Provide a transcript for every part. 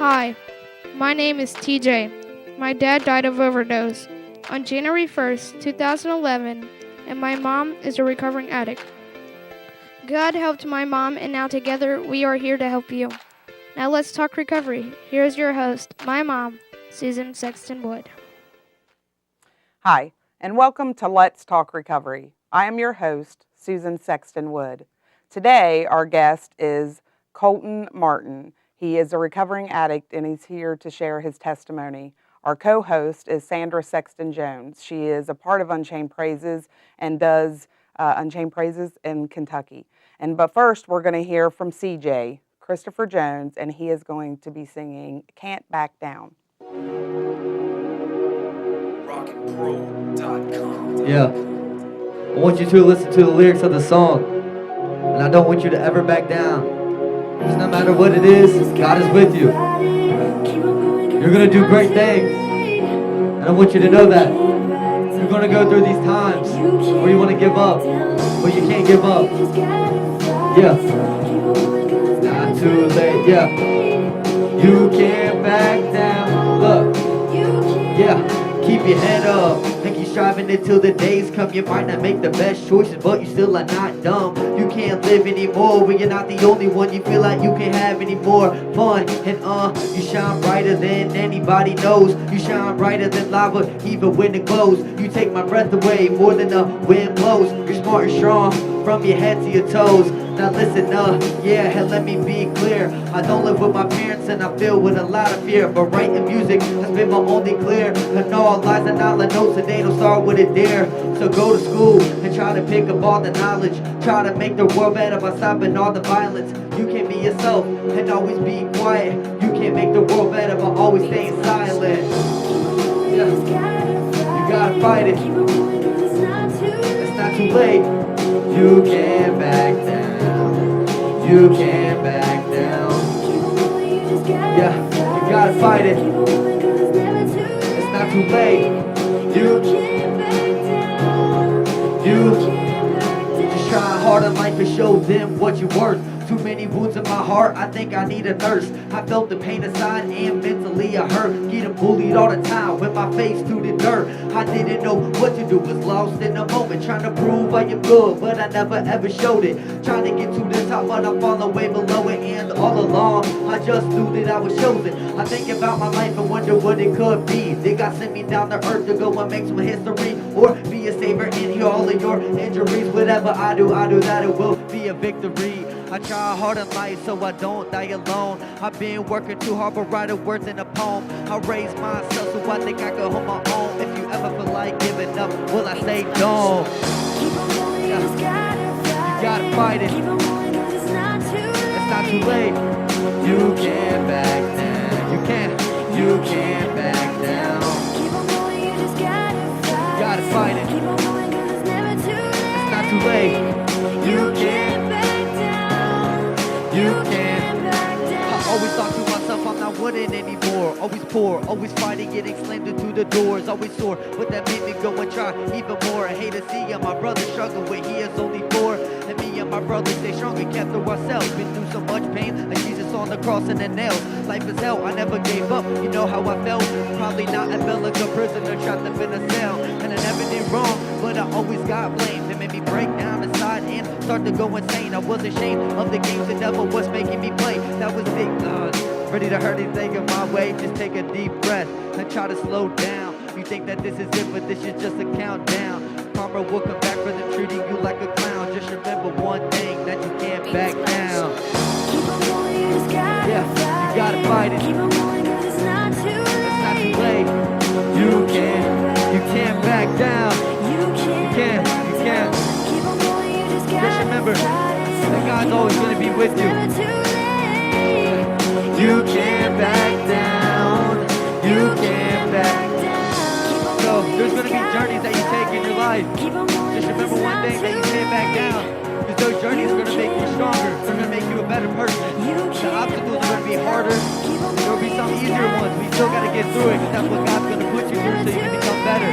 Hi, my name is TJ. My dad died of overdose on January 1st, 2011, and my mom is a recovering addict. God helped my mom, and now together we are here to help you. Now let's talk recovery. Here's your host, my mom, Susan Sexton Wood. Hi, and welcome to Let's Talk Recovery. I am your host, Susan Sexton Wood. Today, our guest is Colton Martin. He is a recovering addict, and he's here to share his testimony. Our co-host is Sandra Sexton Jones. She is a part of Unchained Praises and does Unchained Praises in Kentucky. But first, we're going to hear from CJ, Christopher Jones, and he is going to be singing Can't Back Down. Yeah, I want you to listen to the lyrics of the song, and I don't want you to ever back down. Because no matter what it is, God is with you. You're going to do great things, and I want you to know that. You're going to go through these times where you want to give up, but you can't give up. Yeah, not too late, yeah. You can't back down, look, yeah. Keep your head up and keep striving until the days come. You might not make the best choices, but you still are not dumb. You can't live anymore when you're not the only one. You feel like you can't have any more fun. And you shine brighter than anybody knows. You shine brighter than lava even when it glows. You take my breath away more than the wind blows. You're smart and strong from your head to your toes. Now listen yeah, and let me be clear. I don't live with my parents and I feel with a lot of fear. But writing music has been my only clear. And all lies and all the notes and they don't start with a dare. So go to school and try to pick up all the knowledge. Try to make the world better by stopping all the violence. You can be yourself and always be quiet. You can't make the world better by always staying silent. Yeah. You gotta fight it. It's not too late. You can't back down. You can't back down. Yeah, you gotta fight it. It's not too late. You just try hard in life and show them what you're worth. Too many wounds in my heart, I think I need a nurse. I felt the pain inside and mentally I hurt. Getting bullied all the time with my face to the dirt. I didn't know what to do, was lost in the moment. Trying to prove I am good, but I never ever showed it. Trying to get to the top, but I'm falling way below it. And all along, I just knew that I was chosen. I think about my life and wonder what it could be. Did God send me down to earth to go and make some history? Or be a savior and heal all of your injuries? Whatever I do that it will be a victory. I try hard in life so I don't die alone. I've been working too hard but writing words in a poem. I raised myself so I think I can hold my own. If you ever feel like giving up, will I say don't? Yeah. You gotta fight it. It's not too late. You can't back down. You can't back down. You gotta fight it. It's not too late. You can't back down. You can't back down. I always thought to myself I'm not winning anymore. Always poor, always fighting, getting slammed into the doors. Always sore, but that made me go and try even more. I hate to see my brother struggle when he is only 4. And me and my brother stay strong and kept to ourselves. Been through so much pain, like Jesus on the cross and the nails. Life is hell, I never gave up, you know how I felt. Probably not, I felt like a prisoner trapped up in a cell. And I never did wrong, but I always got blamed. It made me break down inside and start to go insane. I was ashamed of the games the devil was making me play. That was big God, ready to hurt anything in my way. Just take a deep breath and try to slow down. You think that this is it, but this is just a countdown. Karma will come back for them treating you like a clown. Just remember one thing, that you can't back down. Yeah, you gotta fight it. It's not too late. You can't back down. You can't. Just remember that God's always gonna be with you. You can't back down. You can't back down. So there's gonna be journeys that you take in your life. Just remember one thing, that you can't back down. Because those journeys are gonna make you stronger. They're gonna make you a better person. The obstacles are gonna be harder. There will be some easier ones. We still gotta get through it, because that's what God's gonna put you through so you can become better.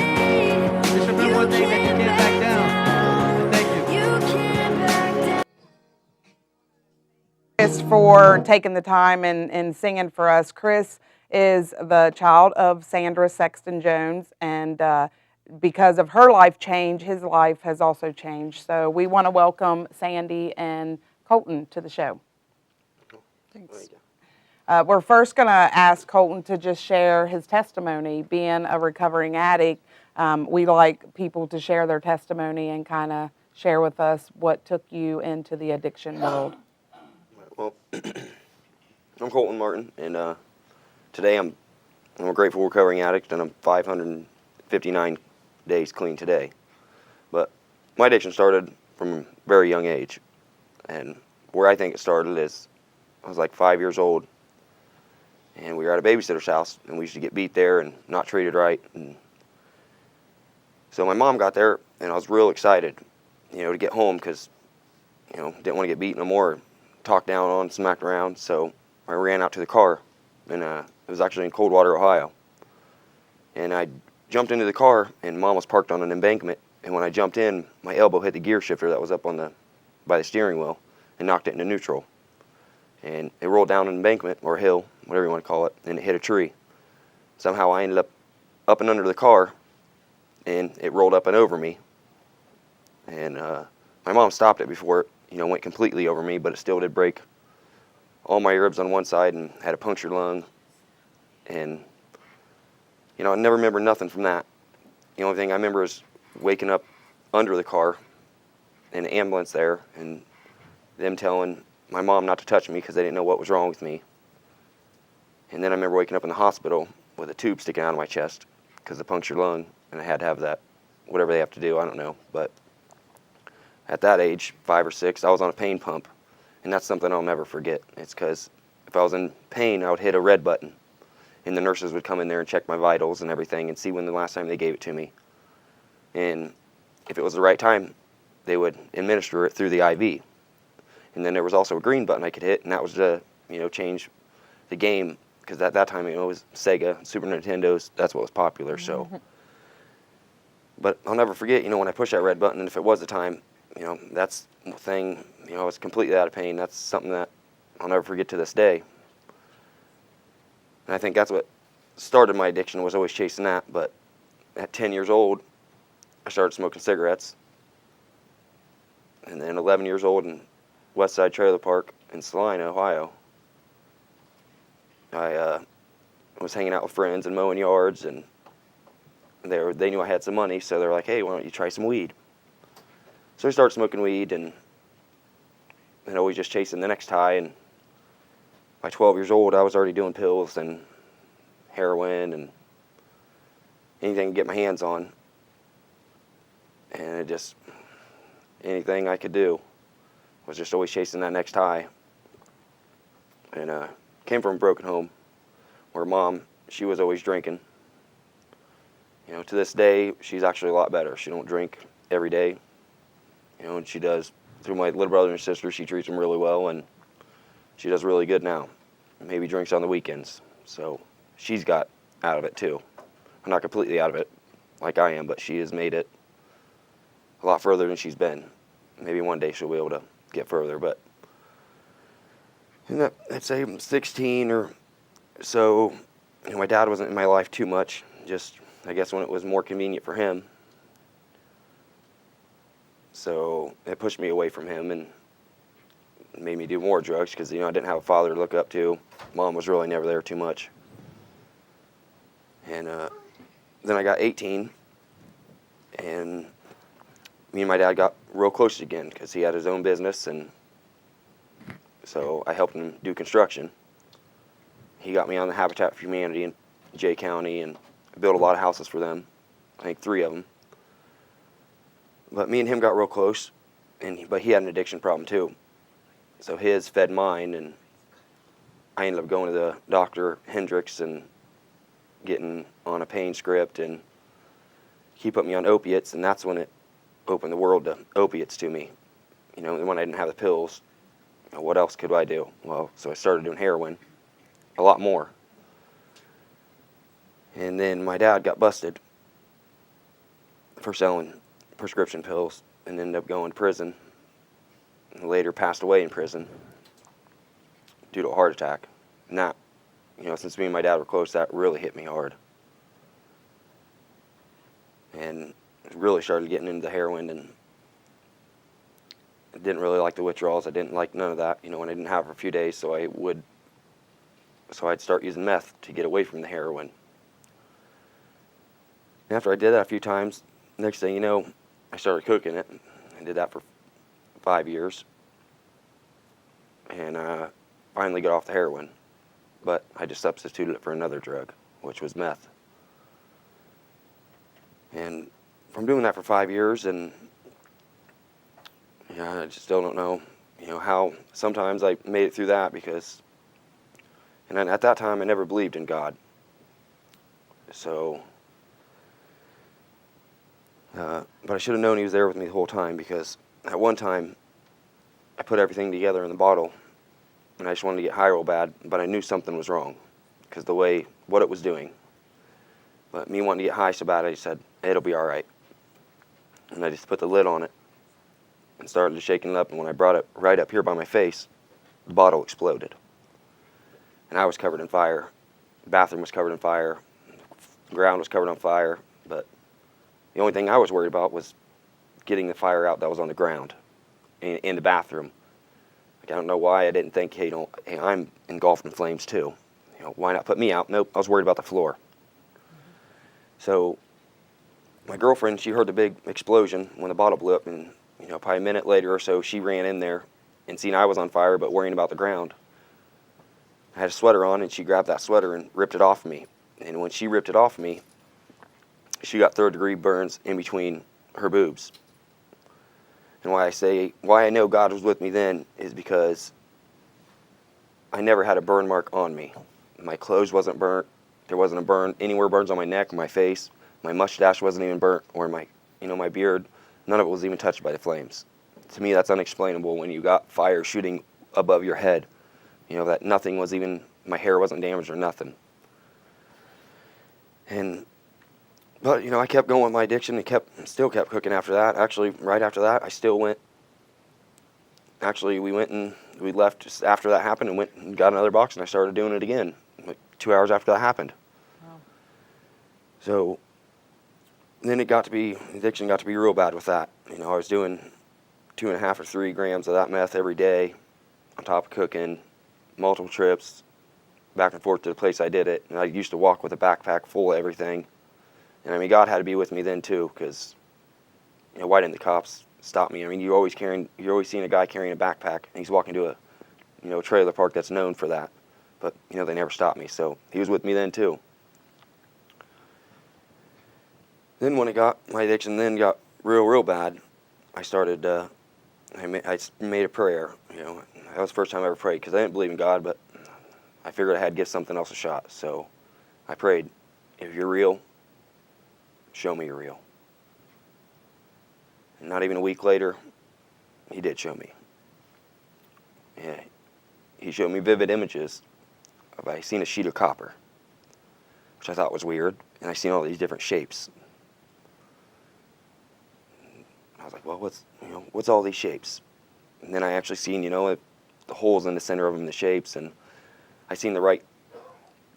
Just remember one thing, that you can't back down. And thank you. Chris for taking the time and singing for us. Chris is the child of Sandra Sexton Jones, and because of her life change, his life has also changed. So we want to welcome Sandy and Colton to the show. Thanks. We're first going to ask Colton to just share his testimony. Being a recovering addict, we like people to share their testimony and kind of share with us what took you into the addiction world. Well, I'm Colton Martin, and today I'm a grateful recovering addict, and I'm 559 days clean today. But my addiction started from a very young age, and where I think it started is I was like 5 years old, and we were at a babysitter's house, and we used to get beat there and not treated right. And so my mom got there, and I was real excited, to get home because, didn't want to get beat no more, talked down on, smacked around. So I ran out to the car, and it was actually in Coldwater, Ohio. And I jumped into the car, and Mom was parked on an embankment. And when I jumped in, my elbow hit the gear shifter that was up by the steering wheel and knocked it into neutral. And it rolled down an embankment, or a hill, whatever you want to call it, and it hit a tree. Somehow I ended up and under the car, and it rolled up and over me. And my mom stopped it before it went completely over me, but it still did break all my ribs on one side and had a punctured lung. And, I never remember nothing from that. The only thing I remember is waking up under the car and an ambulance there and them telling my mom not to touch me because they didn't know what was wrong with me. And then I remember waking up in the hospital with a tube sticking out of my chest because of the punctured lung, and I had to have that, whatever they have to do, I don't know. But at that age, 5 or 6, I was on a pain pump, and that's something I'll never forget. It's because if I was in pain, I would hit a red button, and the nurses would come in there and check my vitals and everything and see when the last time they gave it to me. And if it was the right time, they would administer it through the IV. And then there was also a green button I could hit, and that was to, change the game, because at that time, it was Sega, Super Nintendos, that's what was popular, so. But I'll never forget, when I pushed that red button, and if it was the time, that's the thing, I was completely out of pain. That's something that I'll never forget to this day. And I think that's what started my addiction, was always chasing that. But at 10 years old, I started smoking cigarettes. And then 11 years old in West Side Trailer Park in Salina, Ohio, I was hanging out with friends and mowing yards, and they knew I had some money, so they were like, hey, why don't you try some weed? So I started smoking weed, and always just chasing the next high. And by 12 years old, I was already doing pills and heroin and anything to get my hands on. And anything I could do was just always chasing that next high. And came from a broken home where Mom, she was always drinking. To this day, she's actually a lot better. She don't drink every day. And she does, through my little brother and sister, she treats them really well, and she does really good now. Maybe drinks on the weekends. So she's got out of it too. I'm not completely out of it like I am, but she has made it a lot further than she's been. Maybe one day she'll be able to get further, but I'd say I'm 16 or so. My dad wasn't in my life too much, just I guess when it was more convenient for him. So it pushed me away from him and made me do more drugs because, I didn't have a father to look up to. Mom was really never there too much. And then I got 18, and me and my dad got real close again because he had his own business, and so I helped him do construction. He got me on the Habitat for Humanity in Jay County, and I built a lot of houses for them, I think 3 of them. But me and him got real close, but he had an addiction problem too. So his fed mine, and I ended up going to the doctor, Hendricks, and getting on a pain script, and he put me on opiates, and that's when it opened the world to opiates to me. When I didn't have the pills, what else could I do? Well, so I started doing heroin, a lot more. And then my dad got busted for selling prescription pills and ended up going to prison, and later passed away in prison. due to a heart attack. And that, since me and my dad were close, that really hit me hard. And really started getting into the heroin, and I didn't really like the withdrawals. I didn't like none of that, when I didn't have it for a few days, so I'd start using meth to get away from the heroin. And after I did that a few times, next thing you know, I started cooking it. I did that for 5 years. And finally got off the heroin. But I just substituted it for another drug, which was meth. And from doing that for 5 years, and I just still don't know, how sometimes I made it through that because, and then at that time I never believed in God. So, but I should have known He was there with me the whole time, because at one time I put everything together in the bottle, and I just wanted to get high real bad, but I knew something was wrong because what it was doing. But me wanting to get high so bad, I just said, it'll be all right. And I just put the lid on it and started shaking it up, and when I brought it right up here by my face, the bottle exploded. And I was covered in fire. The bathroom was covered in fire. The ground was covered on fire. But the only thing I was worried about was getting the fire out that was on the ground in the bathroom. Like, I don't know why I didn't think, hey, I'm engulfed in flames too. Why not put me out? Nope, I was worried about the floor. So my girlfriend, she heard the big explosion when the bottle blew up, and probably a minute later or so, she ran in there and seen I was on fire, but worrying about the ground. I had a sweater on, and she grabbed that sweater and ripped it off me. And when she ripped it off me, she got third-degree burns in between her boobs. And why I know God was with me then is because I never had a burn mark on me. My clothes wasn't burnt. There wasn't a burn anywhere, burns on my neck or my face. My mustache wasn't even burnt, or my beard. None of it was even touched by the flames. To me, that's unexplainable when you got fire shooting above your head. That nothing was even, my hair wasn't damaged or nothing. But I kept going with my addiction and still kept cooking after that. Actually, right after that, we left just after that happened and went and got another box, and I started doing it again, like 2 hours after that happened. Wow. So then addiction got to be real bad with that. I was doing 2.5 or 3 grams of that meth every day, on top of cooking, multiple trips, back and forth to the place I did it. And I used to walk with a backpack full of everything. And God had to be with me then too, because why didn't the cops stop me? You're always seeing a guy carrying a backpack, and he's walking to a trailer park that's known for that. But they never stopped me, so He was with me then too. Then when my addiction then got real bad, I started. I made a prayer. That was the first time I ever prayed, because I didn't believe in God, but I figured I had to give something else a shot. So I prayed, if you're real, show me you're real. And not even a week later, He did show me. Yeah, He showed me vivid images of, I seen a sheet of copper, which I thought was weird, and I seen all these different shapes. I was like, well, what's all these shapes? And then I actually seen, the holes in the center of them, the shapes, and I seen the right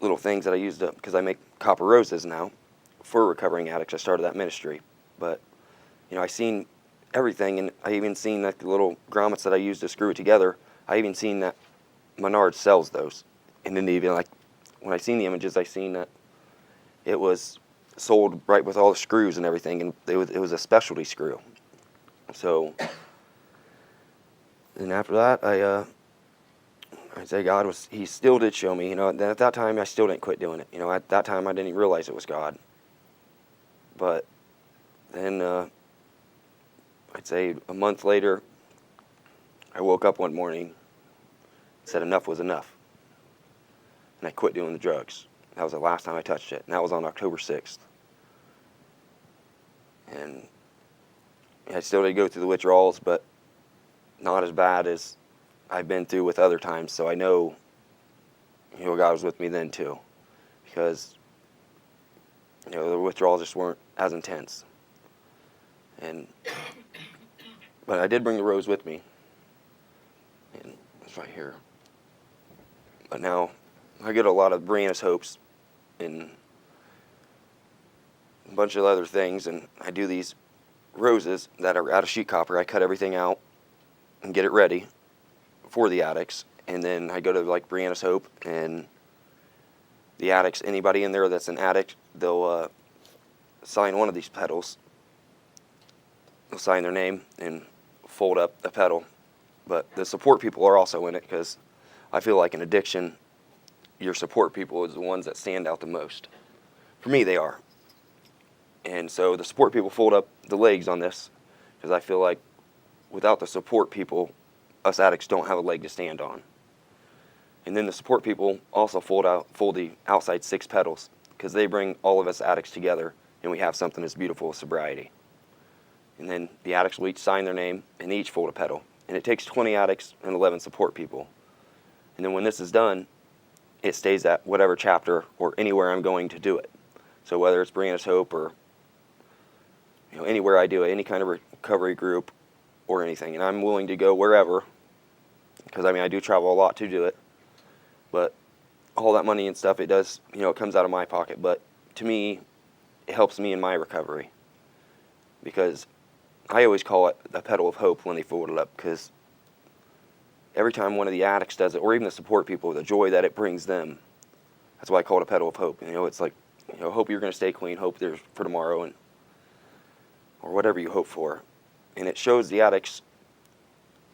little things that I used to, because I make copper roses now for recovering addicts. I started that ministry, but I seen everything, and I even seen the little grommets that I used to screw it together. I even seen that Menards sells those, and then even when I seen the images, I seen that it was sold right with all the screws and everything, and it was a specialty screw. So, and after that, I'd say He still did show me, at that time I still didn't quit doing it. At that time I didn't even realize it was God. But then, I'd say a month later, I woke up one morning and said enough was enough. And I quit doing the drugs. That was the last time I touched it, and that was on October 6th. And I still did go through the withdrawals, but not as bad as I've been through with other times. So I know, God was with me then too, because the withdrawals just weren't as intense. But I did bring the rose with me, and it's right here. But now I get a lot of Brianna's Hopes and a bunch of other things, and I do these roses that are out of sheet copper. I cut everything out and get it ready for the addicts, and then I go to like Brianna's Hope, and the addicts, anybody in there that's an addict, they'll sign one of these petals. They'll sign their name and fold up a petal. But the support people are also in it, because I feel like in addiction, your support people is the ones that stand out the most. For me, they are. And so the support people fold up the legs on this, because I feel like without the support people, us addicts don't have a leg to stand on. And then the support people also fold the outside 6 petals, because they bring all of us addicts together, and we have something as beautiful as sobriety. And then the addicts will each sign their name, and they each fold a petal. And it takes 20 addicts and 11 support people. And then when this is done, it stays at whatever chapter or anywhere I'm going to do it. So whether it's Brianna's Hope or anywhere I do it, any kind of recovery group or anything. And I'm willing to go wherever, because I do travel a lot to do it. But all that money and stuff, it does, it comes out of my pocket. But to me, it helps me in my recovery, because I always call it a petal of hope when they fold it up, because every time one of the addicts does it, or even the support people, the joy that it brings them, that's why I call it a petal of hope. It's like, hope you're going to stay clean, hope there's for tomorrow, and or whatever you hope for. And it shows the addicts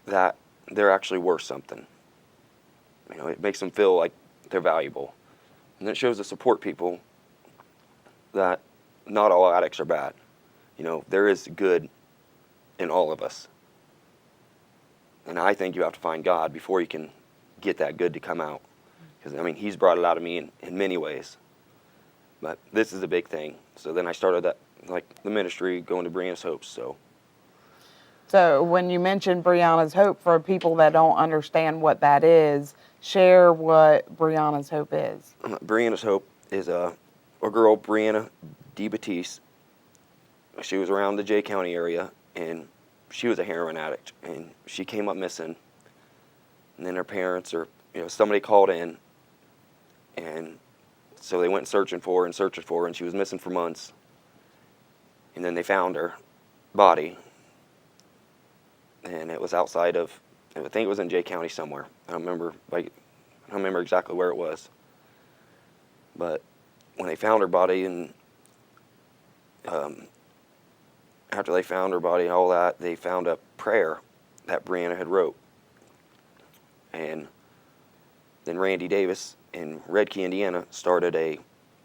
that they're actually worth something. It makes them feel like they're valuable. And it shows the support people that not all addicts are bad. There is good in all of us. And I think you have to find God before you can get that good to come out. Because, He's brought it out of me in many ways. But this is a big thing. So then I started the ministry, going to Brianna's Hopes. So when you mentioned Brianna's Hope, for people that don't understand what that is, share what Brianna's Hope is. Brianna's Hope is a girl, Brianna DeBatiste. She was around the Jay County area, and she was a heroin addict, and she came up missing. And then her parents, or somebody called in, and so they went searching for her, and she was missing for months. And then they found her body, and it was outside of, I think it was in Jay County somewhere. I don't remember exactly where it was. But when they found her body, and after they found her body and all that, they found a prayer that Brianna had wrote. And then Randy Davis in Red Key, Indiana, started a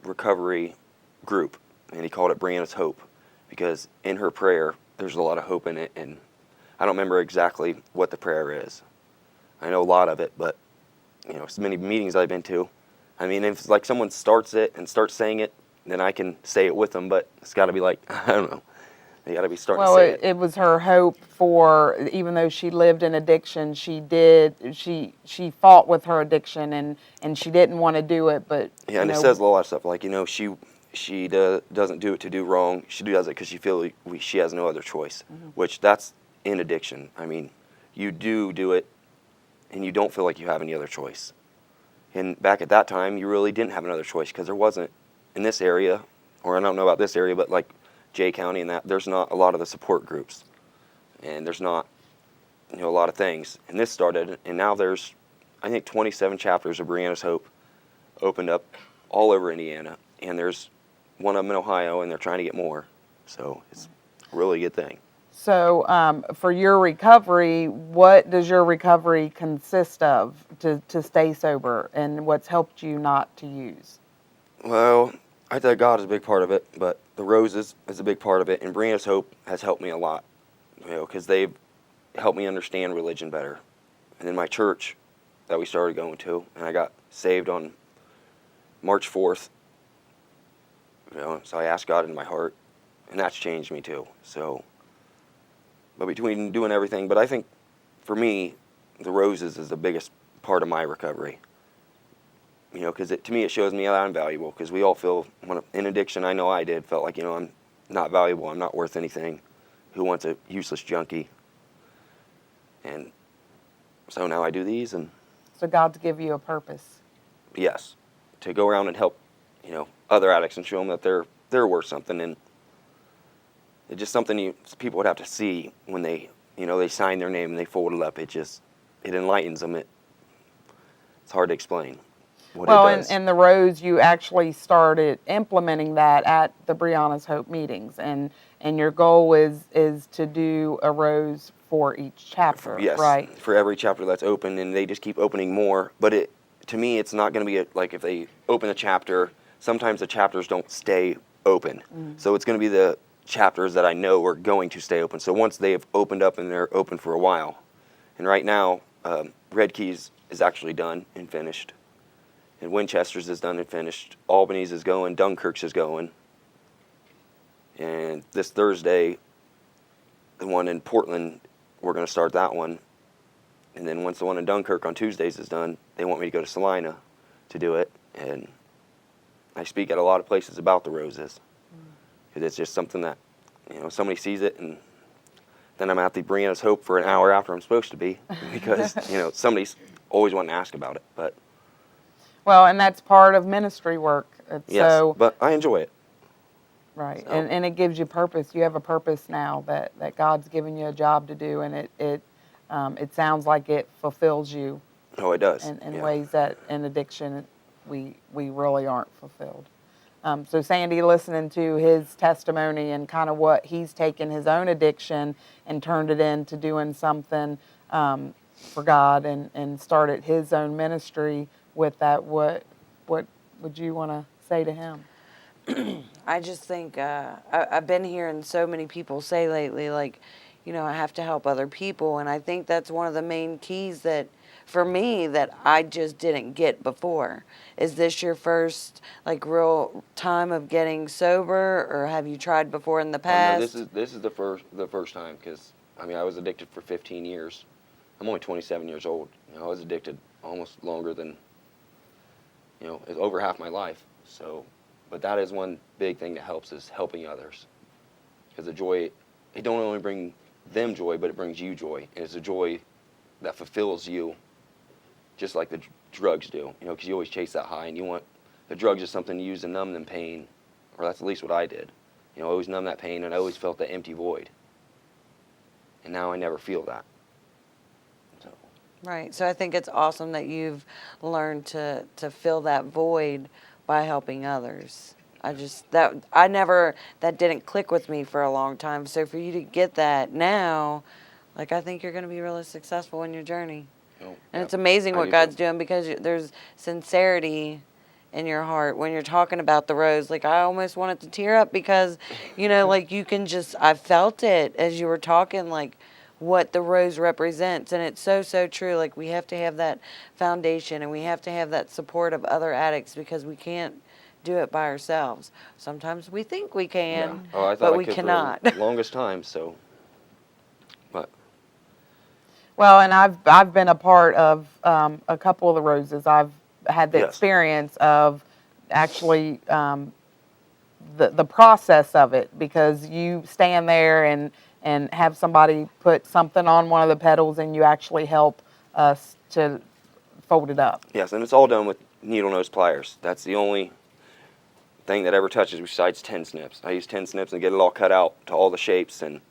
recovery group, and he called it Brianna's Hope, because in her prayer, there's a lot of hope in it. And I don't remember exactly what the prayer is. I know a lot of it, but so many meetings I've been to, if it's like someone starts it and starts saying it, then I can say it with them, but it's got to be like, I don't know. You got to be starting to say it. It was her hope for, even though she lived in addiction, she fought with her addiction, and she didn't want to do it, but yeah, and it says a lot of stuff like, she doesn't do it to do wrong. She does it because she feels she has no other choice, which that's in addiction. You do it, and you don't feel like you have any other choice. And back at that time, you really didn't have another choice, because there wasn't in this area, or I don't know about this area, but like Jay County and that, there's not a lot of the support groups, and there's not a lot of things. And this started, and now there's, I think, 27 chapters of Brianna's Hope opened up all over Indiana, and there's one of them in Ohio, and they're trying to get more. So it's a really good thing. So for your recovery, what does your recovery consist of to stay sober, and what's helped you not to use? Well, I think God is a big part of it, but the roses is a big part of it, and Brianna's Hope has helped me a lot, because they've helped me understand religion better. And then my church that we started going to, and I got saved on March 4th, so I asked God in my heart, and that's changed me too. So, but between doing everything, but I think for me, the roses is the biggest part of my recovery. Because to me it shows me that I'm valuable, because we all feel, in addiction, I know I felt like, I'm not valuable, I'm not worth anything. Who wants a useless junkie? And so now I do these. And so God's give you a purpose. Yes, to go around and help, other addicts and show them that they're worth something, and it's just something people would have to see when they sign their name and they fold it up. It enlightens them. It's hard to explain what it does. And the Rose, you actually started implementing that at the Brianna's Hope meetings, and your goal is to do a Rose for each chapter, Yes, right? For every chapter that's open, and they just keep opening more. But to me, it's not going to be like if they open a chapter, sometimes the chapters don't stay open. So it's going to be the chapters that I know are going to stay open. So once they have opened up and they're open for a while, and right now, Red Keys is actually done and finished, and Winchester's is done and finished. Albany's is going, Dunkirk's is going, and this Thursday, the one in Portland, we're going to start that one. And then once the one in Dunkirk on Tuesdays is done, they want me to go to Salina to do it. And I speak at a lot of places about the Roses. Because it's just something that, somebody sees it, and then I'm at the Brianna's Hope for an hour after I'm supposed to be. Because, somebody's always wanting to ask about it. But Well, and that's part of ministry work. yes, but I enjoy it. Right, So. and it gives you purpose. You have a purpose now that God's given you a job to do, and it sounds like it fulfills you. Oh, it does. In ways that in addiction we really aren't fulfilled. So Sandy, listening to his testimony and kind of what he's taken his own addiction and turned it into doing something for God and started his own ministry with that. What would you want to say to him? I just think I've been hearing so many people say lately, like, I have to help other people. And I think that's one of the main keys that, for me, that I just didn't get before. Is this your first, real time of getting sober, or have you tried before in the past? No, this is the first time, because, I was addicted for 15 years. I'm only 27 years old. I was addicted almost longer than, over half my life. So... But that is one big thing that helps, is helping others. Because the joy, it don't only bring them joy, but it brings you joy. And it's a joy that fulfills you, just like the drugs do. Because you always chase that high, and you want, the drugs is something you use to numb the pain. Or that's at least what I did. I always numb that pain, and I always felt that empty void. And now I never feel that. So. Right. So I think it's awesome that you've learned to fill that void by helping others. That didn't click with me for a long time. So for you to get that now, I think you're going to be really successful in your journey. And it's amazing what God's doing, because there's sincerity in your heart when you're talking about the Rose. I almost wanted to tear up, because, you can just, I felt it as you were talking, what the Rose represents. And it's so, so true. We have to have that foundation, and we have to have that support of other addicts, because we can't do it by ourselves. Sometimes we think we can, but we cannot. For the longest time, so. But. Well, and I've been a part of a couple of the Roses. I've had the experience of actually the process of it, because you stand there and have somebody put something on one of the pedals, and you actually help us to fold it up. Yes, and it's all done with needle nose pliers. That's the only thing that ever touches besides 10 snips. I use 10 snips and get it all cut out to all the shapes. And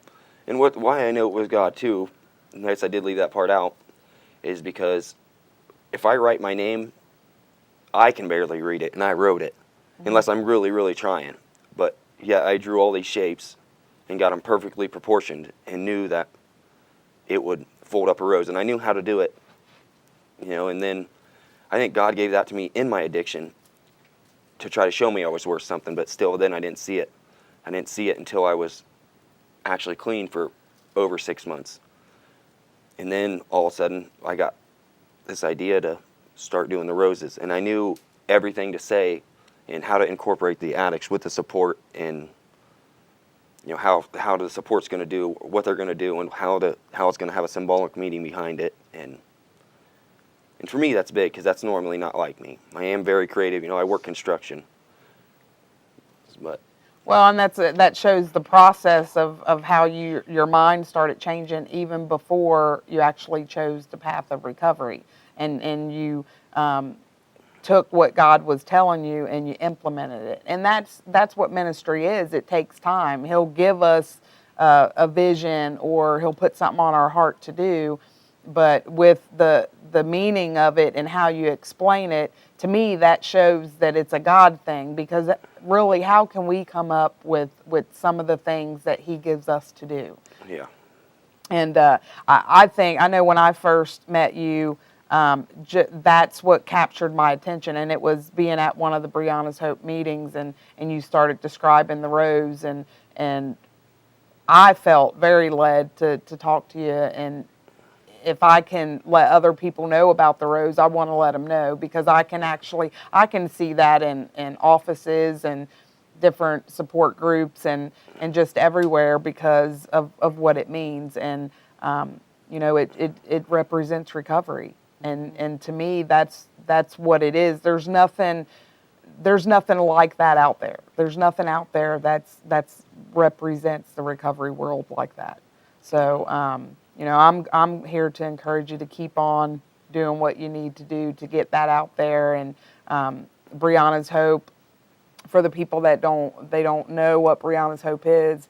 why I know it was God too, notice I did leave that part out, is because if I write my name, I can barely read it, and I wrote it, unless I'm really, really trying. But yeah, I drew all these shapes and got them perfectly proportioned, and knew that it would fold up a rose. And I knew how to do it, and then I think God gave that to me in my addiction to try to show me I was worth something, but still then I didn't see it. I didn't see it until I was actually clean for over 6 months. And then all of a sudden I got this idea to start doing the Roses, and I knew everything to say and how to incorporate the addicts with the support, and how the support's going to do what they're going to do, and how it's going to have a symbolic meaning behind it. And for me, that's big, because that's normally not like me. I am very creative. I work construction. But Well, and that shows the process of how your mind started changing even before you actually chose the path of recovery, and you took what God was telling you and you implemented it. And that's what ministry is. It takes time. He'll give us a vision, or he'll put something on our heart to do, but with the meaning of it and how you explain it, to me that shows that it's a God thing, because really, how can we come up with some of the things that he gives us to do? Yeah. And I think, I know when I first met you, that's what captured my attention, and it was being at one of the Brianna's Hope meetings, and you started describing the rose, and I felt very led to talk to you, and if I can let other people know about the rose, I want to let them know, because I can see that in offices and different support groups and just everywhere, because of what it means. And it represents recovery, and to me that's what it is. There's nothing like that out there. There's nothing out there that's represents the recovery world like that. So I'm here to encourage you to keep on doing what you need to do to get that out there. And Brianna's Hope, for the people that don't know what Brianna's Hope is,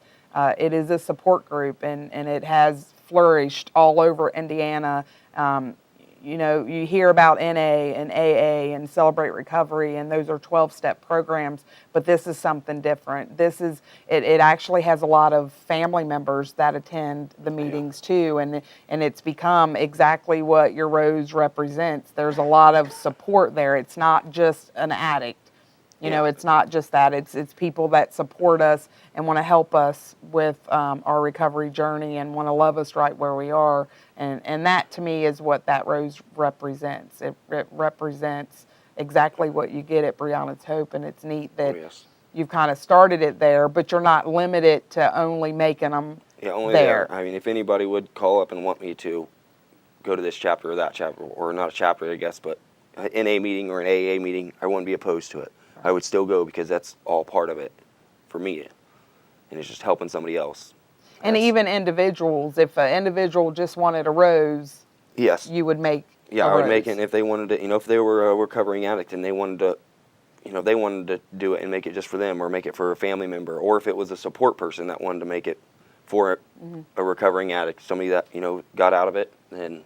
it is a support group, and it has flourished all over Indiana. You hear about NA and AA and Celebrate Recovery, and those are 12-step programs, but this is something different. It actually has a lot of family members that attend the meetings too, and it's become exactly what your rose represents. There's a lot of support there. It's not just an addict. It's not just that. It's people that support us and want to help us with our recovery journey and want to love us right where we are. And that, to me, is what that rose represents. It represents exactly what you get at Brianna's Hope, and it's neat that you've kind of started it there, but you're not limited to only making them only there. I mean, if anybody would call up and want me to go to this chapter or that chapter, or not a chapter, I guess, but an NA meeting or an AA meeting, I wouldn't be opposed to it. I would still go, because that's all part of it for me, and it's just helping somebody else. And even individuals, if an individual just wanted a rose, yes, you would make I would make it. And if they wanted to, if they were a recovering addict and they wanted to, do it and make it just for them, or make it for a family member, or if it was a support person that wanted to make it for a recovering addict, somebody that got out of it, then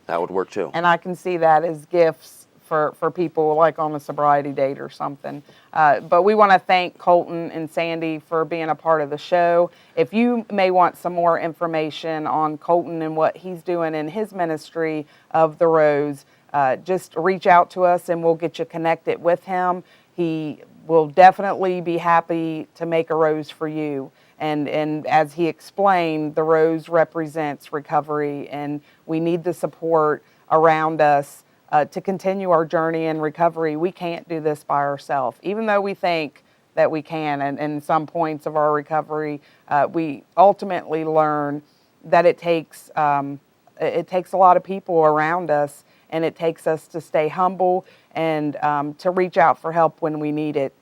that would work too. And I can see that as gifts for people, like on a sobriety date or something. But we want to thank Colton and Sandy for being a part of the show. If you may want some more information on Colton and what he's doing in his ministry of the Rose, just reach out to us and we'll get you connected with him. He will definitely be happy to make a rose for you. And as he explained, the rose represents recovery, and we need the support around us to continue our journey in recovery. We can't do this by ourselves, even though we think that we can. And in some points of our recovery, we ultimately learn that it takes a lot of people around us, and it takes us to stay humble and to reach out for help when we need it.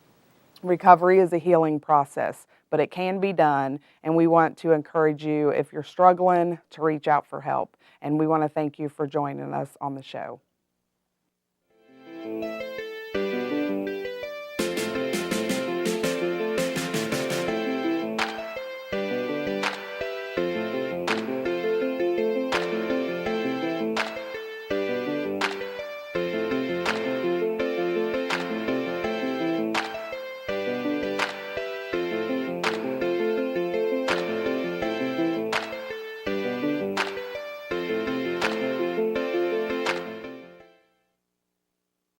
Recovery is a healing process, but it can be done, and we want to encourage you, if you're struggling, to reach out for help. And we want to thank you for joining us on the show.